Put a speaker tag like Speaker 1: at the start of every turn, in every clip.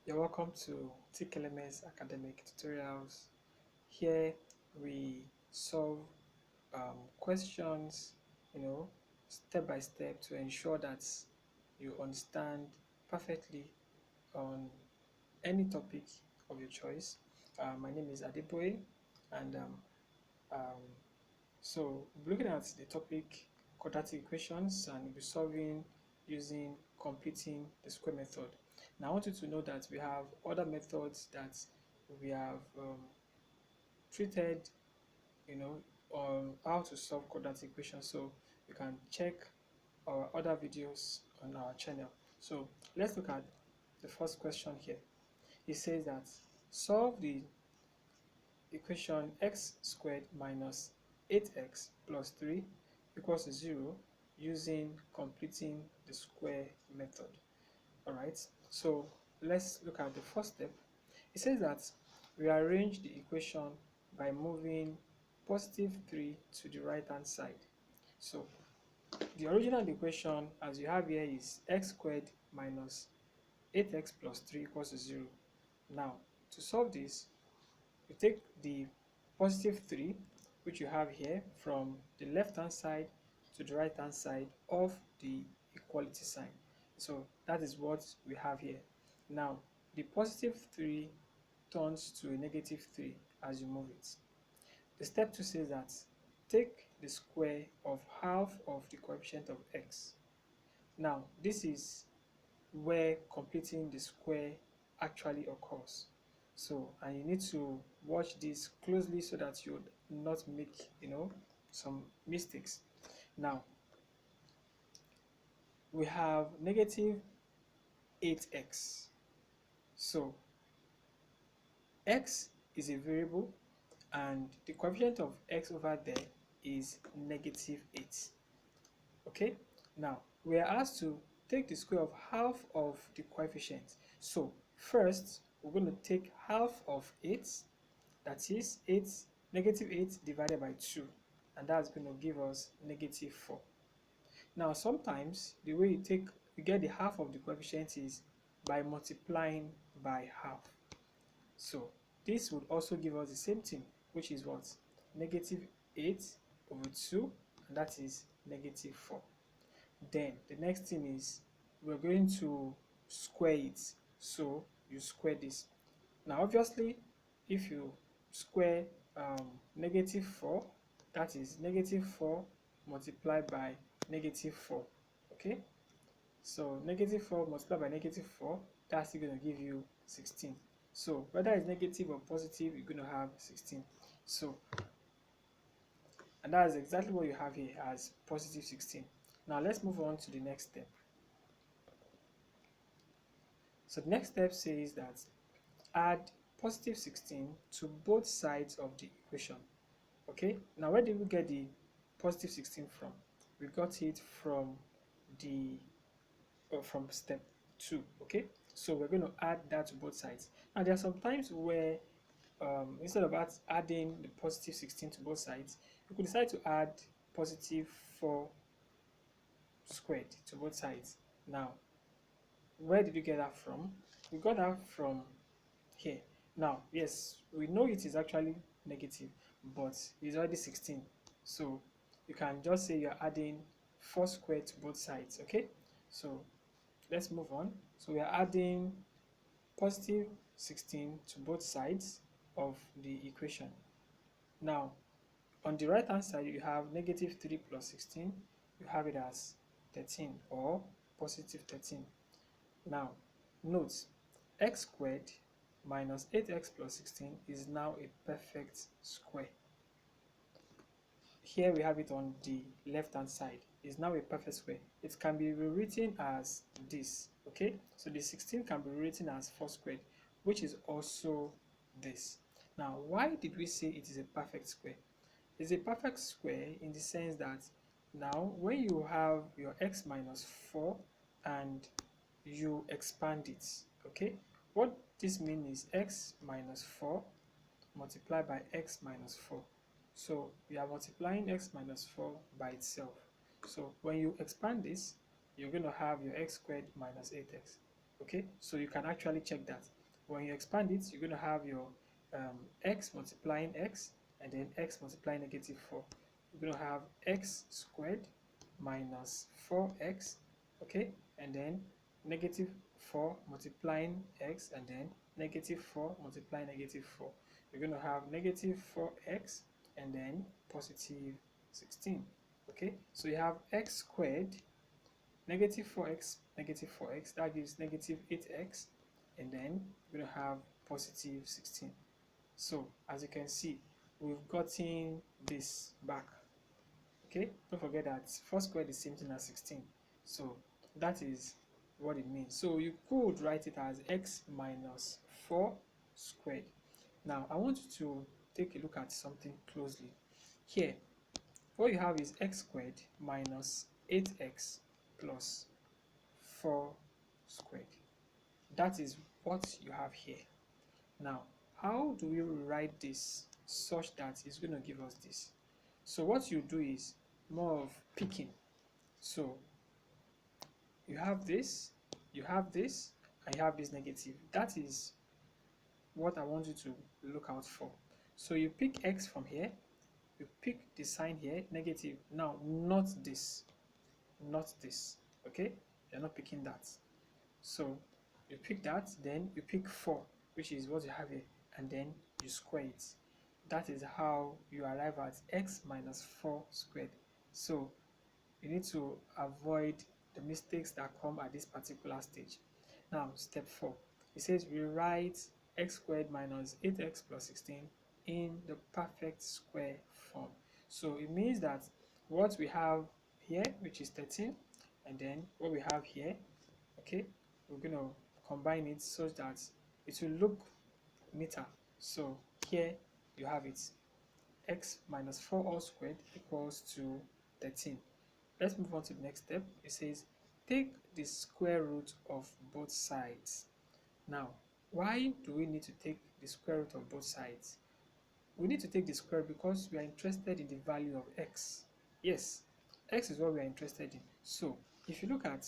Speaker 1: You're welcome to TKLMS Academic Tutorials. Here we solve questions, step by step to ensure that you understand perfectly on any topic of your choice. My name is Adeboye, and um, so we're looking at the topic quadratic equations, and we'll be solving using completing the square method. Now I want you to know that we have other methods that we have treated, on how to solve quadratic equations. So you can check our other videos on our channel. So let's look at the first question here. It says that solve the equation x squared minus 8x plus 3 equals to 0 using completing the square method. Alright, so let's look at the first step. It says that rearrange the equation by moving positive 3 to the right hand side. So the original equation as you have here is x squared minus 8x plus 3 equals to 0. Now to solve this, you take the positive 3 which you have here from the left hand side to the right hand side of the equality sign. So that is what we have here. Now the positive 3 turns to a negative 3 as you move it. The step 2 says that take the square of half of the coefficient of x. Now this is where completing the square actually occurs. So, and you need to watch this closely so that you would not make, some mistakes. Now, we have negative 8x. So, x is a variable and the coefficient of x over there is negative 8. Okay, now we are asked to take the square of half of the coefficient. So first we're going to take half of 8, that is 8, negative 8 divided by 2, and that's going to give us negative 4. Now sometimes the way you get the half of the coefficient is by multiplying by half. So this would also give us the same thing, which is what? Negative 8 over 2, and that is negative 4. Then the next thing is we're going to square it. So you square this. Now obviously if you square negative 4, that is negative 4 multiplied by negative 4. Okay, so negative 4 multiplied by negative 4, that's going to give you 16. So whether it's negative or positive, you're going to have 16. So, and that is exactly what you have here as positive 16. Now let's move on to the next step. So the next step says that add positive 16 to both sides of the equation. Okay, now where did we get the positive 16 from? We got it from the from step 2. Okay, so we're going to add that to both sides. Now there are some times where instead of adding the positive 16 to both sides, you could decide to add positive 4 squared to both sides. Now where did you get that from? We got that from here. Now yes, we know it is actually negative, but it's already 16, so you can just say you're adding 4 squared to both sides. Okay, so let's move on. So we are adding positive 16 to both sides of the equation. Now on the right hand side you have negative 3 plus 16, you have it as 13 or positive 13. Now note, x squared minus 8x plus 16 is now a perfect square. Here we have it on the left hand side. It's now a perfect square. It can be rewritten as this. Okay, so the 16 can be rewritten as 4 squared, which is also this. Now why did we say it is a perfect square? It's a perfect square in the sense that now when you have your x minus 4 and you expand it, okay, what this means is x minus 4 multiplied by x minus 4. So we are multiplying x minus 4 by itself. So when you expand this, you're going to have your x squared minus 8x. Okay, so you can actually check that. when you expand it, you're going to have your x multiplying x, and then x multiplying negative 4. You're going to have x squared minus 4x, okay, and then negative 4 multiplying x, and then negative 4 multiplying negative 4. You're going to have negative 4x and then positive 16. Okay, so you have x squared negative 4x, that gives negative 8x, and then you're going to have positive 16. So as you can see, we've gotten this back. Okay, don't forget that 4 squared is the same thing as 16. So that is what it means. So you could write it as x minus 4 squared. Now I want you to take a look at something closely. Here, what you have is x squared minus 8x plus 4 squared. That is what you have here. Now, how do we write this such that it's going to give us this? So what you do is more of picking. So you have this, you have this, and you have this negative. That is what I want you to look out for. So you pick x from here, you pick the sign here, negative. Now, not this, not this, okay? You're not picking that. So you pick that, then you pick 4, which is what you have here, and then you square it. That is how you arrive at x minus 4 squared. So you need to avoid the mistakes that come at this particular stage. Now, step 4. It says rewrite x squared minus 8x plus 16 in the perfect square form. So it means that what we have here, which is 13, and then what we have here, okay, we're going to combine it such that it will look neater. So here you have it, x minus 4 all squared equals to 13. Let's move on to the next step. It says take the square root of both sides. Now, why do we need to take the square root of both sides? We need to take the square because we are interested in the value of x. Yes, x is what we are interested in. So if you look at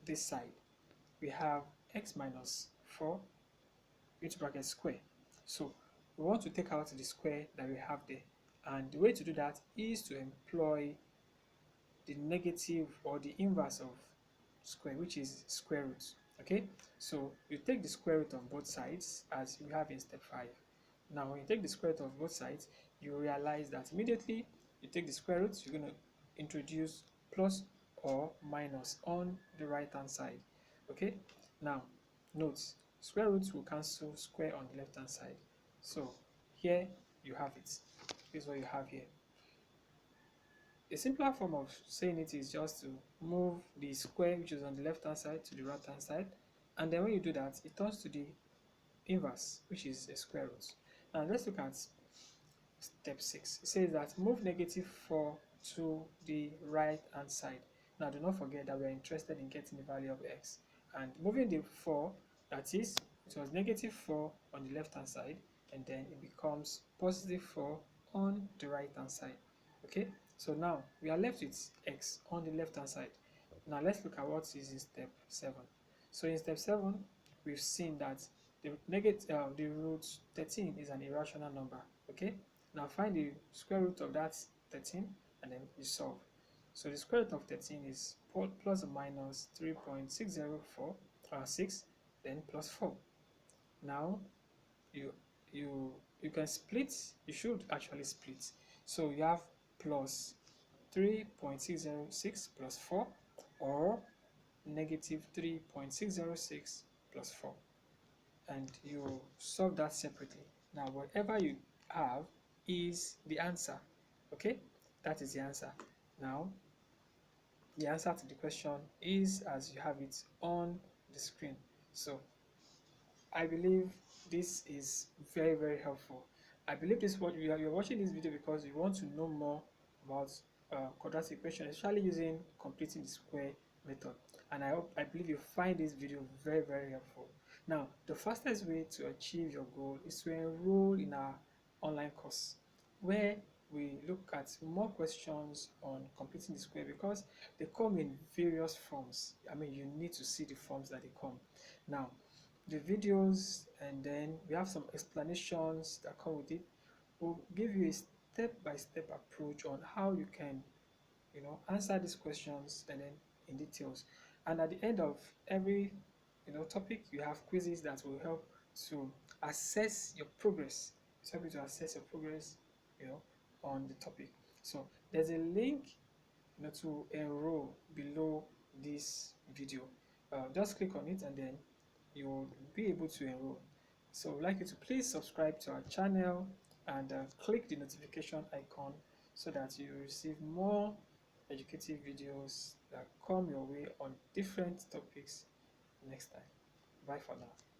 Speaker 1: this side, we have x minus 4 into bracket square. So we want to take out the square that we have there, and the way to do that is to employ the negative or the inverse of square, which is square root. Okay, so you take the square root of both sides as we have in step 5. Now when you take the square root of both sides, you realize that immediately you take the square root, you're going to introduce plus or minus on the right hand side. Okay, now note, square roots will cancel square on the left hand side. So here you have it. This is what you have here. A simpler form of saying it is just to move the square which is on the left hand side to the right hand side, and then when you do that, it turns to the inverse, which is a square root. Now let's look at step 6. It says that move negative 4 to the right hand side. Now do not forget that we are interested in getting the value of x, and moving the 4, that is, it was negative 4 on the left hand side, and then it becomes positive 4 on the right hand side. Okay, so now we are left with x on the left hand side. Now let's look at what is in step 7. So in step 7, we've seen that the root 13 is an irrational number. Okay, now find the square root of that 13 and then you solve. So the square root of 13 is plus or minus 3.604 then plus 4. Now you you can split, you should actually split. So you have plus 3.606 plus 4 or negative 3.606 plus 4, and you solve that separately. Now whatever you have is the answer. Okay, that is the answer. Now the answer to the question is as you have it on the screen. So I believe this is very, very helpful. I believe this what you're watching this video because you want to know more about quadratic equation, especially using completing the square method. And I believe you find this video very, very helpful. Now, the fastest way to achieve your goal is to enroll in our online course, where we look at more questions on completing the square because they come in various forms. I mean, you need to see the forms that they come. Now, the videos, and then we have some explanations that come with it. We'll give you a step-by-step approach on how you can, answer these questions and then in details. And at the end of every, topic, you have quizzes that will help to assess your progress. It's help you to assess your progress, on the topic. So there's a link, to enroll below this video. Just click on it and then you'll be able to enroll. So I'd like you to please subscribe to our channel and click the notification icon so that you receive more educative videos that come your way on different topics next time. Bye for now.